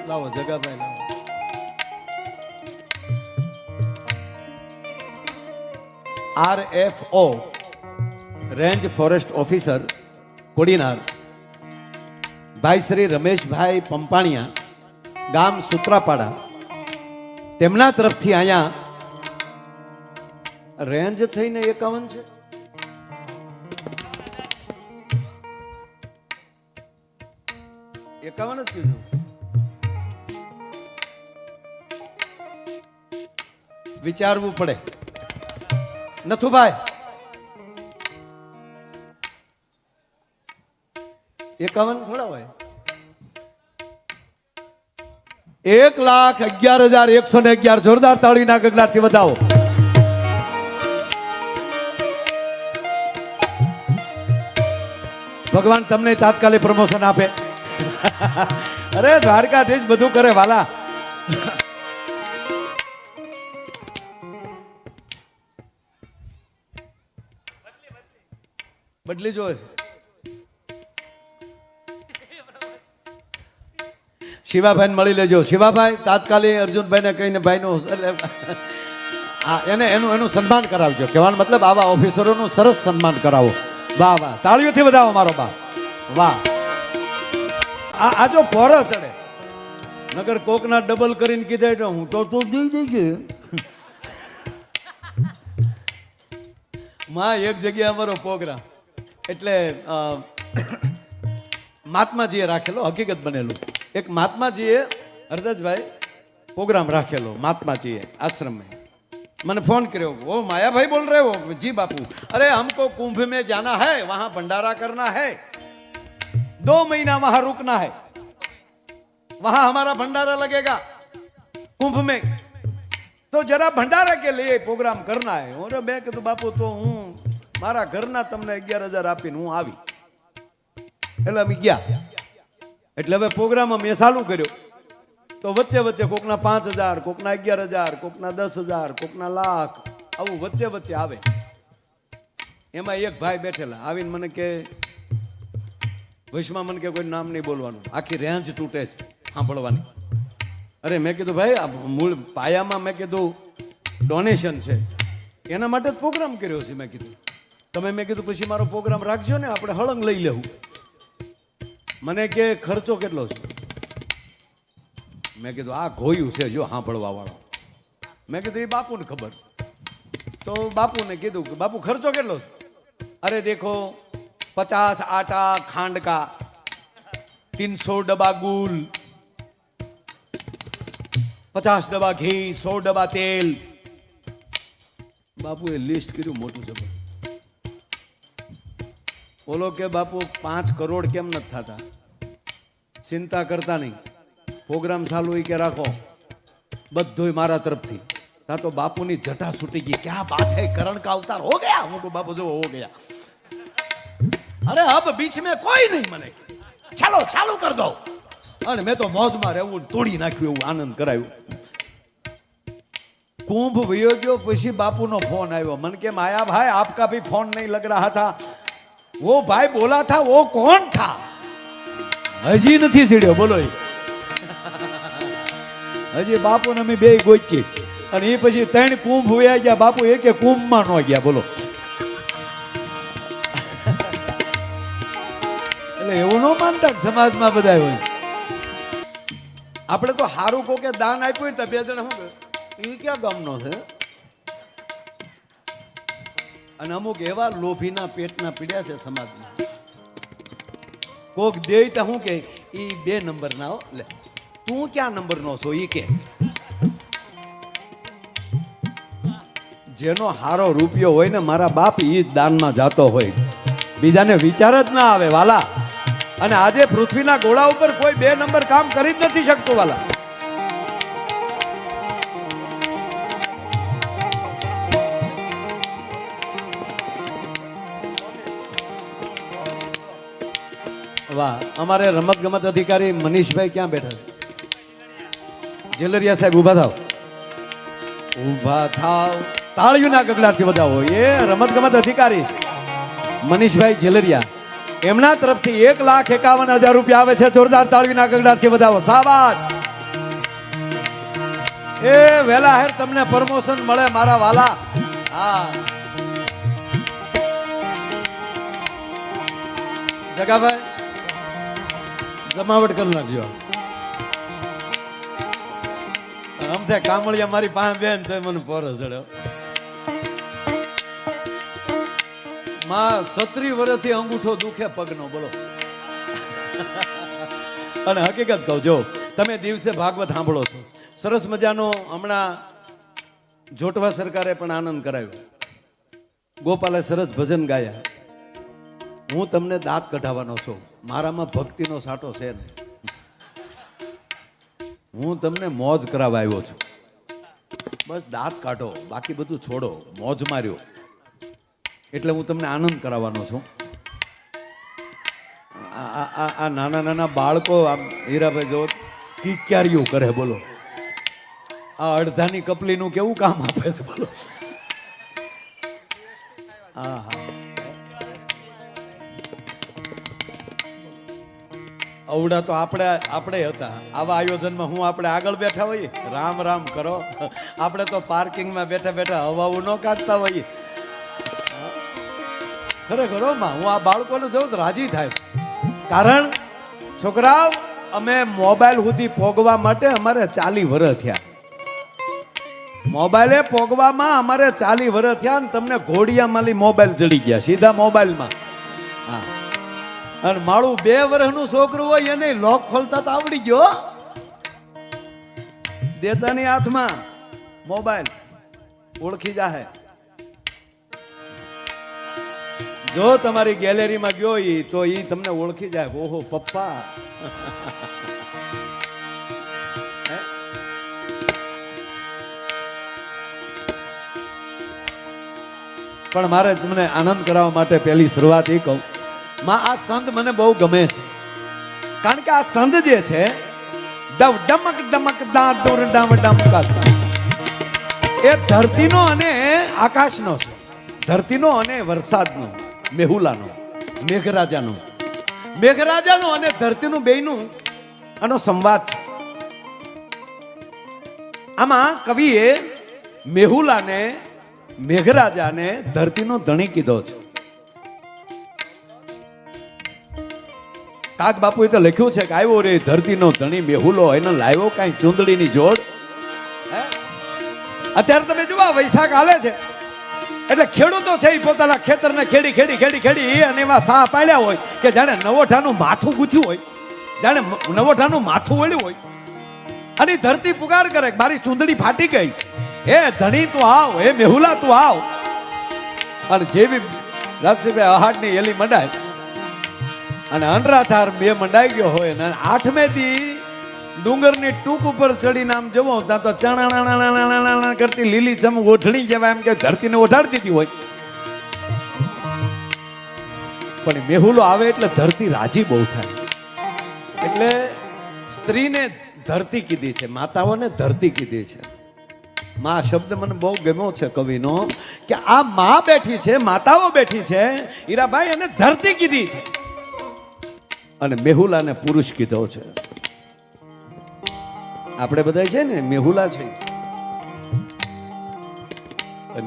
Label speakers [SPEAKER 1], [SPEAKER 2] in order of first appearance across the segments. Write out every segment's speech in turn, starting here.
[SPEAKER 1] લાવો જગાભાઈ લાવો. RFO range forest officer Kodinar ભાઈ શ્રી રમેશભાઈ પંપાણિયા, ગામ સુત્રાપાડા, તેમના તરફથી અહીંયા રેન્જ થઈને 51 છે. એકાવન જ કીધું. વિચારવું પડે. નથુભાઈ 51 થોડા હોય. 1,11,111 જોરદાર તાળીના ગગડાટથી વધાવો. ભગવાન તમને તાત્કાલિક પ્રમોશન આપે. અરે દ્વારકાધીશ બધું કરે વાલા. બદલી જો શિવાભાઈ મળી લેજો. શિવાભાઈ તાત્કાલિક અર્જુનભાઈ ને કહીને ભાઈ નું એને એનું સન્માન કરાવજો. કહેવાનો મતલબ આવા ઓફિસરોનું સરસ સન્માન કરાવો. વાહ વાહ, તાળીઓથી વધાવો મારો બા. વાહ. આ જો પોરો ચડે નગર કોકના ડબલ કરીને કીધે તો હું તો દઈ દઈ માં. એક જગ્યાએ અમારો પ્રોગ્રામ એટલે મહાત્માજીએ રાખેલો, હકીકત બનેલું. એક મહાત્માજીએ હરદાસભાઈ પ્રોગ્રામ રાખેલો મહાત્માજીએ આશ્રમ में. मैंने फोन કર્યો, वो माया भाई बोल रहे हो? जी बापू, अरे हमको कुंभ में जाना है, वहां भंडारा करना है, 2 महीना वहां रुकना है, वहां हमारा भंडारा लगेगा कुंभ में, तो जरा भंडारा के लिए प्रोग्राम करना है. और मैं कहूं बापू तो हूँ मारा घरना તમને 11,000 આપીને હું આવી. એટલે અમે ગયા. એટલે હવે પ્રોગ્રામ અમે ચાલુ કર્યો તો વચ્ચે વચ્ચે કોકના 5,000, કોકના 11,000, કોકના 10,000, કોકના લાખ, આવું વચ્ચે વચ્ચે આવે. એમાં એક ભાઈ બેઠેલા આવીને મને કે વૈષ્ણવ મને કે કોઈ નામ નહીં બોલવાનું, આખી રેન્જ તૂટે છે સાંભળવાની. અરે મેં કીધું ભાઈ આ મૂળ પાયામાં મેં કીધું ડોનેશન છે એના માટે જ પ્રોગ્રામ કર્યો છે. મેં કીધું તમે મેં કીધું પછી મારો પ્રોગ્રામ રાખજો ને, આપણે હળંગ લઈ લેવું. મને કે ખર્ચો કેટલો છે? મેં કીધું આ ઘોયું છે જો સાંભળવા વાળો. મેં કીધું એ બાપુને ખબર. તો બાપુને કીધું કે બાપુ ખર્ચો કેટલો છે? અરે દેખો 50 आटा खांड का, 300 डब्बा गुल, 50 डब्बा घी, 100 डब्बा तेल. બાપુ એ લિસ્ટ કર્યું મોટું છે. બોલો કે બાપુ 5 કરોડ કેમ નથી થતા? ચિંતા કરતા નહીં, પ્રોગ્રામ ચાલુ કે રાખો, બધું મારા તરફથી. તા તો બાપુની જટા છૂટી ગઈ. ક્યાં બાત હે, કરણ का अवतार हो गया. હું કહું બાપુ જો हो गया. अरे अब बीच में कोई नहीं. મને ચાલો ચાલુ કર દો. અને મેં તો મોજમાં રહેવું, તોડી નાખ્યું, એવું આનંદ કરાવ્યું. कुंभ वयो गयो પછી બાપુનો ફોન આવ્યો. मन के माया भाई आपका भी फोन नहीं लग रहा था. वो भाई बोला था वो कौन था? હજી નથી સીડ્યો. બોલો હજી બાપુને અમે બે ગોચી અને એ પછી 3 કુંભ વયા ગયા. બાપુ એકે કુંભમાં ન ગયા. બોલો એટલે એવું ન માનતા સમાજમાં બધા હોય. આપણે તો હારું કો કે દાન આપ્યું તો 2 જણા શું એ ક્યાં ગામનો છે? અને અમુક એવા લોભીના પેટના પીડ્યા છે સમાજમાં. કોક દે તો શું કે ઈ 2 નંબર ના હો. લે તું ક્યાં નંબર નો છો ઈ કે? જેનો હારો રૂપિયો હોય ને મારા બાપ ઈ જ દાનમાં જાતો હોય, બીજાને વિચાર જ ના આવે વાલા. અને આજે પૃથ્વીના ગોળા ઉપર કોઈ 2 નંબર કામ કરી જ નથી શકતું વાલા. વાહ. અમારે રમત ગમત અધિકારી મનીષભાઈ ક્યાં બેઠા છે? જેલરિયા સાહેબ ઉભા થાવ, ઉભા થાવ. તાળીઓના ગગડાટથી વધાવો. એ રમત ગમત અધિકારી મનીષભાઈ જેલરિયા, એમના તરફથી 1,51,000 રૂપિયા આવે છે. જોરદાર તાળીઓના ગગડાટથી વધાવો. શાબાશ. એ વેલા હેર તમને પ્રમોશન મળે મારા વાલા. હા જગાભાઈ જમાવટ કરી નાખજો. આમ થાય કામળિયા મારી પાસે બેન તો મને પોરો ચડ્યો. માં 36 વર્ષથી અંગૂઠો દુખે પગનો, બોલો. અને હકીકત કહું, જો તમે દિવસે ભાગવત સાંભળો છો, સરસ મજાનો હમણાં જોટવા સરકારે પણ આનંદ કરાવ્યો, ગોપાલે સરસ ભજન ગાયા. હું તમને દાંત કઢાવવાનો છું, મારામાં ભક્તિનો સાટો છે ને. હું તમને મોજ કરાવવા આવ્યો છું, બસ દાંત કાઢો, બાકી બધું છોડો, મોજ માર્યો એટલે હું તમને આનંદ કરાવવાનો છું. આ નાના નાના બાળકો આમ હીરાભાઈ જો કિક્યારીઓ કરે, બોલો. આ અડધાની કપલીનું કેવું કામ આપે છે, બોલો. હા હા, અવડા તો આપણે હતા આવા આયોજનમાં. હું આપણે આગળ બેઠા હોઈએ, રામ રામ કરો. આપણે તો પાર્કિંગમાં બેઠા બેઠા હવાવું ન કાઢતા હોઈએ. ખરેખર માં હું આ બાળકોને જોઉં તો રાજી થાય. કારણ છોકરાઓ, અમે મોબાઈલ સુધી પોગવા માટે અમારે 40 વર્ષ થયા. મોબાઈલે પોગવામાં અમારે 40 વર્ષ થયા. ને તમને ઘોડિયામાં મોબાઈલ જડી ગયા સીધા મોબાઈલમાં. હા, અને મારું 2 વર્ષનું છોકરું હોય એને લોક ખોલતા તો આવડી ગયો. દેતાની હાથમાં મોબાઈલ ઓળખી જાહે. જો તમારી ગેલેરીમાં ગયો તો ઈ તમને ઓળખી જાય. ઓહો પપ્પા. પણ મારે તમને આનંદ કરાવવા માટે પહેલી શરૂઆત એ કહું, માં આ સંત મને બહુ ગમે છે. કારણ કે આ સંત જે છે, ડવ ડમક ડમક દાદુર ડમ ડમકા, એ ધરતીનો અને આકાશનો છે. ધરતીનો અને વરસાદનો, મેહુલાનો, મેઘરાજાનો. મેઘરાજાનો અને ધરતીનું બેયનું આનો સંવાદ છે. આમાં કવિએ મેહુલાને, મેઘરાજાને ધરતીનો ધણી કીધો છે. કાક બાપુએ તો લખ્યું છે કે આવ્યો રે ધરતીનો ધણી મેહુલો, એને લાવ્યો કાંઈ ચૂંદડીની જોડ. અત્યારે તમે જુઓ વૈશાખ હાલે છે એટલે ખેડૂતો છે એ પોતાના ખેતરને ખેડી ખેડી ખેડી ખેડી અને એમાં સાહ પાડ્યા હોય કે જાણે નવોઠાનું માથું ગૂંથ્યું હોય, જાણે નવોઠાનું માથું વળ્યું હોય. અને ધરતી પુકાર કરે, મારી ચૂંદડી ફાટી ગઈ, હે ધણી તું આવ, હે મેહુલા તું આવ. અને જેવી રાજસિંહભાઈ અહાડની એલી મંડાય અને અનરાધાર 2 મંડાઈ ગયો હોય ને 8મે દી ડુંગરની ટૂંક ઉપર ચડીને આમ જવો ત્યાં તો ચણાણા કરતી લીલી ચમ ઓઢણી જેવા એમ કે ધરતીને ઓઢાડી દીધી હોય. પણ મેહુલો આવે એટલે ધરતી રાજી બહુ થાય. એટલે સ્ત્રીને ધરતી કીધી છે, માતાઓને ધરતી કીધી છે. માં શબ્દ મને બહુ ગમ્યો છે કવિનો, કે આ માં બેઠી છે, માતાઓ બેઠી છે, હીરાભાઈ અને ધરતી કીધી છે. અને મેહુલાને પુરુષ કીધો છે. આપણે બધા છે ને મેહુલા છે.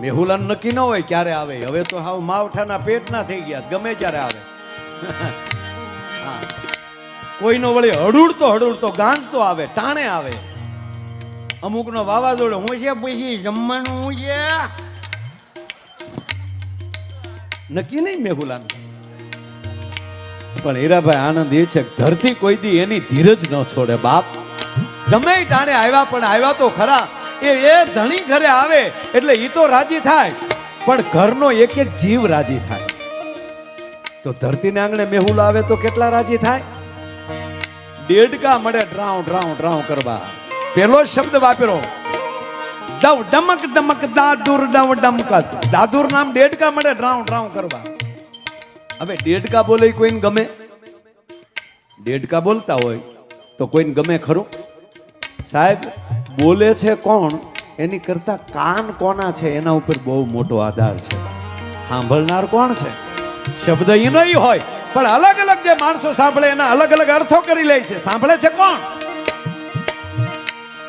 [SPEAKER 1] મેહુલાનું નક્કી ન હોય ક્યારે આવે. હવે તો હાવ માવઠાના પેટના થઈ ગયા, ગમે ત્યારે આવે. કોઈનો વળી હડુડતો ગાંજતો આવે, ટાણે આવે. અમુકનો વાવાઝોડો હું છે, પછી જમવાનું હું છે, નક્કી નહીં મેહુલાનું. પણ હીરાભાઈ આનંદ એ છે કે ધરતી કોઈ દી એની ધીરજ ન છોડે. બાપ ગમે ટાણે આવ્યા, પણ આવ્યા તો ખરા. એ ધણી ઘરે આવે એટલે ઈ તો રાજી થાય, પણ ઘરનો એક એક જીવ રાજી થાય. તો ધરતીને આંગણે મેહુલા આવે તો કેટલા રાજી થાય. દેડકા મળે ડ્રાઉ ડ્રાઉ ડ્રાઉ કરવા. પેલો શબ્દ વાપરો, ડવ ડમક ડમક દાદુર ડવ ડમકત. દાદુર નામ દેડકા મળે ડ્રાઉ ડ્રાઉ કરવા. હવે દેડકા બોલે કોઈને ગમે? દેડકા બોલતા હોય તો કોઈને ગમે ખરું? સાહેબ બોલે છે કોણ એની કરતા કાન કોના છે એના ઉપર બહુ મોટો આધાર છે. સાંભળનાર કોણ છે? શબ્દ એ નહીં હોય, પણ અલગ અલગ જે માણસો સાંભળે એના અલગ અલગ અર્થો કરી લે છે. સાંભળે છે કોણ?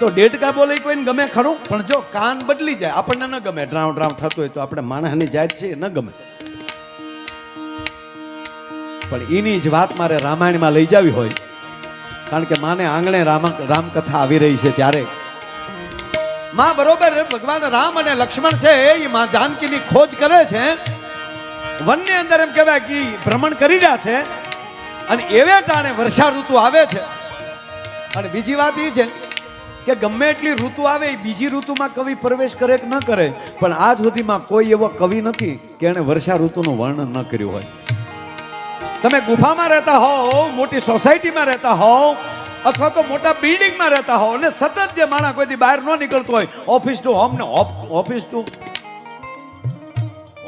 [SPEAKER 1] તો દેડકા બોલે કોઈને ગમે ખરું, પણ જો કાન બદલી જાય આપણને ન ગમે, ડ્રાવ ડ્રાવ થતું હોય તો આપણે માણસની જાત છે ન ગમે. પણ એની જ વાત મારે રામાયણમાં લઈ જવી હોય, કારણ કે માને આંગણે રામકથા આવી રહી છે ત્યારે માં બરોબર ભગવાન રામ અને લક્ષ્મણ છે એ માં જાનકીની ખોજ કરે છે, વનની અંદર એમ કહેવાય કે ભ્રમણ કરી રહ્યા છે, અને એવે ટાણે વર્ષા ઋતુ આવે છે. અને બીજી વાત એ છે કે ગમે એટલી ઋતુ આવે એ બીજી ઋતુમાં કવિ પ્રવેશ કરે કે ન કરે, પણ આજ સુધીમાં કોઈ એવો કવિ નથી કે એને વર્ષા ઋતુનું વર્ણન ન કર્યું હોય. તમે ગુફામાં રહેતા હોવ, મોટી સોસાયટીમાં રહેતા હોવ, અથવા તો મોટા બિલ્ડિંગમાં રહેતા હોવ, અને સતત જે માણસ કોઈથી બહાર ન નીકળતો હોય, ઓફિસ ટુ હોમ ને office to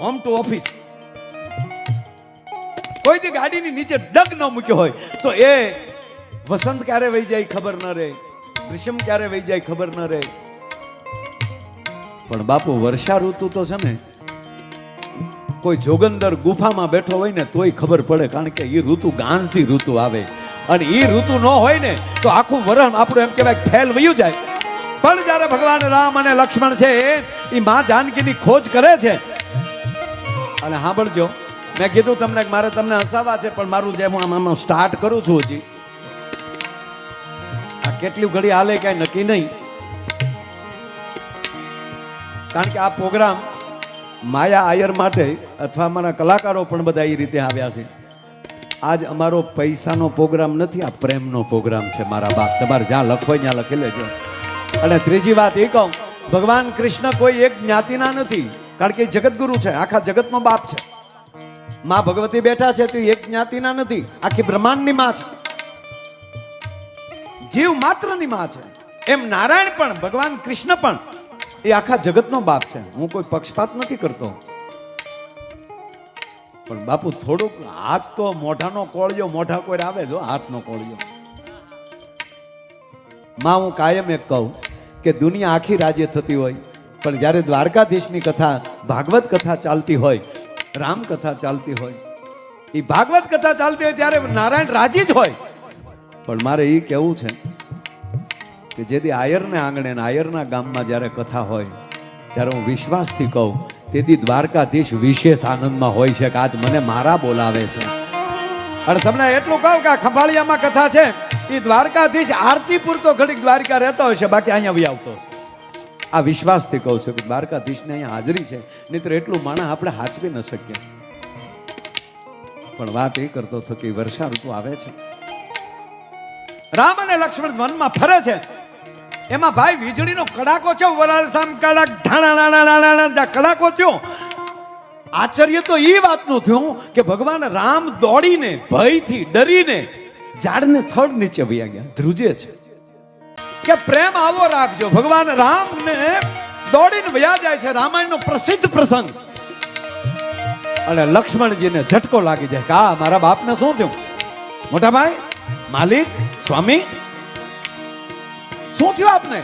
[SPEAKER 1] home to office, કોઈથી ગાડીની નીચે ડગ ન મૂક્યો હોય, તો એ વસંત ક્યારે વહી જાય ખબર ન રહે, ગ્રીષ્મ ક્યારે વહી જાય ખબર ન રહે. પણ બાપુ વર્ષા ઋતુ તો છે ને, કોઈ જોગંદર ગુફામાં બેઠો હોય ને તોય ખબર પડે, કારણ કે એ ઋતુ ગાંજથી ઋતુ આવે, અને એ ઋતુ ન હોય ને તો આખું વરણ આપણું એમ કહેવાય ફેલ વયું જાય. પણ જ્યારે ભગવાન રામ અને લક્ષ્મણ છે એ માં જાનકીની ખોજ કરે છે, અને સાંભળજો, મેં કીધું તમને મારે તમને હસાવા છે, પણ મારું જે હું આમાં સ્ટાર્ટ કરું છું હજી આ કેટલી ઘડી હાલે કઈ નક્કી નહીં, કારણ કે આ પ્રોગ્રામ માયા આયર માટે અથવા અમારા કલાકારો પણ બધા એ રીતે આવ્યા છે. આજ અમારો પૈસાનો પ્રોગ્રામ નથી, આ પ્રેમનો પ્રોગ્રામ છે મારા બાપ. તમારે જ્યાં લખો ત્યાં લખી લેજો. અને ત્રીજી વાત એ કહું, ભગવાન કૃષ્ણ કોઈ એક જ્ઞાતિના નથી, કારણ કે જગતગુરુ છે, આખા જગતનો બાપ છે. માં ભગવતી બેઠા છે તો એક જ્ઞાતિના નથી, આખી બ્રહ્માંડની માં છે, જીવ માત્રની માં છે. એમ નારાયણ પણ, ભગવાન કૃષ્ણ પણ એ આખા જગતનો બાપ છે. હું કોઈ પક્ષપાત નથી કરતો, પણ બાપુ થોડુંક હાથ તો મોઢાનો કોળિયો, મોઢા કોઈ આવે જો હાથનો કોળિયો. માં હું કાયમ એક કહું કે દુનિયા આખી રાજ્ય થતી હોય, પણ જ્યારે દ્વારકાધીશની કથા, ભાગવત કથા ચાલતી હોય, રામ કથા ચાલતી હોય, એ ભાગવત કથા ચાલતી હોય ત્યારે નારાયણ રાજી જ હોય. પણ મારે એ કહેવું છે કે જેથી આયરને આંગણે, આયરના ગામમાં જ્યારે કથા હોય, ત્યારે હું વિશ્વાસથી કહું તેથી દ્વારકાધીશ વિશેષ આનંદમાં હોય છે કે આજ મને મારા બોલાવે છે. અને તમને એટલું કહું કે આ ખંભાળિયામાં કથા છે, એ દ્વારકાધીશ આરતી પૂરતો ઘડીક દ્વારકા રહેતો હશે, બાકી અહીંયા વી આવતો હશે. આ વિશ્વાસથી કહું છું કે દ્વારકાધીશને અહીંયા હાજરી છે, નહીંતર એટલું માણસ આપણે હાચવી ન શકીએ. પણ વાત એ કરતો હતો કે વર્ષા ઋતુ આવે છે, રામ અને લક્ષ્મણ વનમાં ફરે છે, એમાં ભાઈ વીજળીનો કડાકો થયો, વરાળ સામ કડાક ઢાણા કડાકો થયો. આશ્ચર્ય તો એ વાતનું થયું કે ભગવાન રામ દોડીને, ભયથી ડરીને ઝાડને થડ નીચે વયા ગયા. ધ્રુજે છે કે પ્રેમ આવો રાખજો. ભગવાન રામને દોડીને વયા જાય છે, રામાયણનો પ્રસિદ્ધ પ્રસંગ. અને લક્ષ્મણજીને ઝટકો લાગી જાય કે આ મારા બાપને શું થયું? મોટા ભાઈ, માલિક, સ્વામી, શું થયું આપને?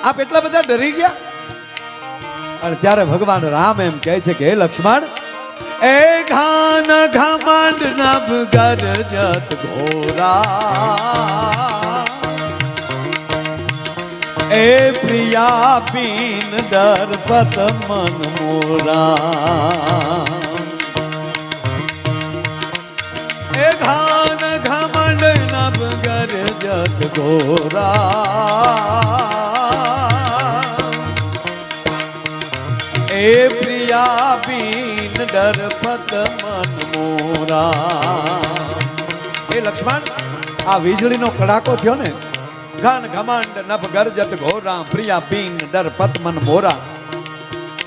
[SPEAKER 1] આપ એટલા બધા ડરી ગયા? અને ત્યારે ભગવાન રામ એમ કહે છે કે હે લક્ષ્મણ, એ ઘાન ઘમંડ નભ ગરજત ઘોરા, એ પ્રિયા બીન દરપત મન મોરા, એ ઘાન ઘમંડ નભ ગરજત ઘોરા, એ પ્રિયા બીન ડરપત મન મોરા. એ લક્ષ્મણ, આ વીજળીનો કડાકો થયો ને, ઘન ઘમંડ નભ ગરજત ઘોરા, પ્રિયા બીન ડરપત મન મોરા.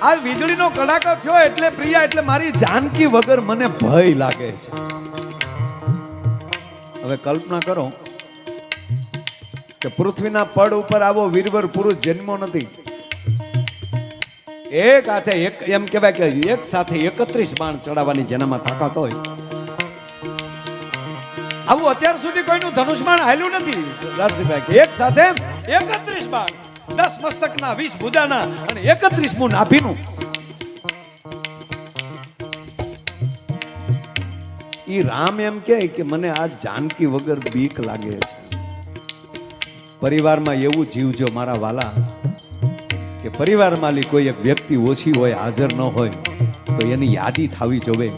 [SPEAKER 1] આ વીજળીનો કડાકો થયો એટલે પ્રિયા એટલે મારી જાનકી વગર મને ભય લાગે છે. હવે કલ્પના કરો કે પૃથ્વીના પડ ઉપર આવો વીરવર પુરુષ જન્મો નથી. એક હાથે એક, એમ કહેવાય કે એક સાથે 31 બાણ ચડાવવાની જેનામાં તાકાત હોય, આવું અત્યાર સુધી કોઈનું ધનુષ બાણ હાલ્યું નથી રાજસીભાઈ. એક સાથે 31 બાણ, 10 મસ્તકના, 20 ભુજાના અને 31મું નાભીનું. ઈ રામ એમ કહે કે મને આ જાનકી વગર બીક લાગે છે. પરિવારમાં એવું જીવજો મારા વાલા કે પરિવારમાં કોઈ એક વ્યક્તિ ઓછી હોય, હાજર ન હોય તો એની યાદી થવી જોવે.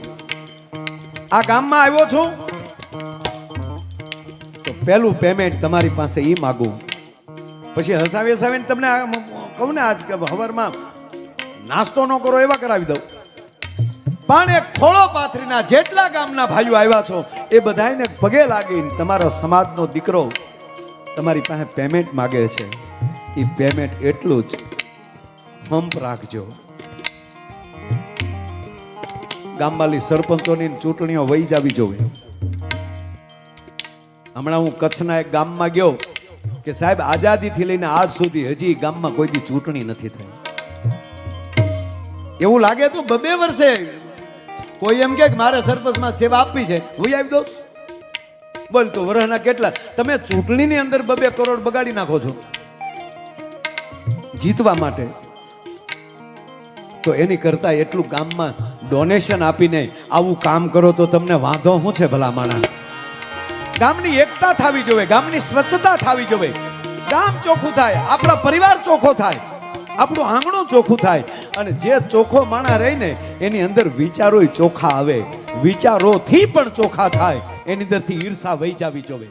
[SPEAKER 1] આ ગામમાં આવ્યો છું તો પહેલું પેમેન્ટ તમારી પાસે ઈ માગું, પછી હસાવી હસાવીને તમને કહું ને આજ હવારમાં નાસ્તો ન કરો એવા કરાવી દઉં. પણ એક ખોળો પાથરીના જેટલા ગામના ભાઈઓ આવ્યા છો એ બધાને પગે લાગીને તમારો સમાજનો દીકરો તમારી પાસે પેમેન્ટ માગે છે, એ પેમેન્ટ એટલું જ હંપ રાખજો. ગામવાલી સરપંચોની ચૂંટણીઓ વહી જાવી જોવે. હમણાં હું કચ્છના એક ગામમાં ગયો કે સાહેબ આઝાદીથી લઈને આજ સુધી હજી ગામમાં કોઈ દી ચૂંટણી નથી થઈ. એવું લાગે તો 2 વર્ષે કોઈ એમ કે મારે સરપંચમાં સેવા આપવી છે, હું આવી દઉં. બોલ તો વરહના કેટલા તમે ચૂંટણીની અંદર 2 કરોડ બગાડી નાખો છો જીતવા માટે. તો એની કરતા એટલું ગામમાં ડોનેશન આપીને આવું કામ કરો તો તમને વાંધો શું છે ભલા માણા? ગામની એકતા થવી જોઈએ, ગામની સ્વચ્છતા થવી જોઈએ, ગામ ચોખ્ખું થાય, આપણા પરિવાર ચોખ્ખો થાય, આપણું આંગણું ચોખ્ખું થાય. અને જે ચોખ્ખો માણા રહીને એની અંદર વિચારોય ચોખ્ખા આવે, વિચારોથી પણ ચોખ્ખા થાય, એની અંદરથી ઈર્ષા વહી જવી જોઈએ.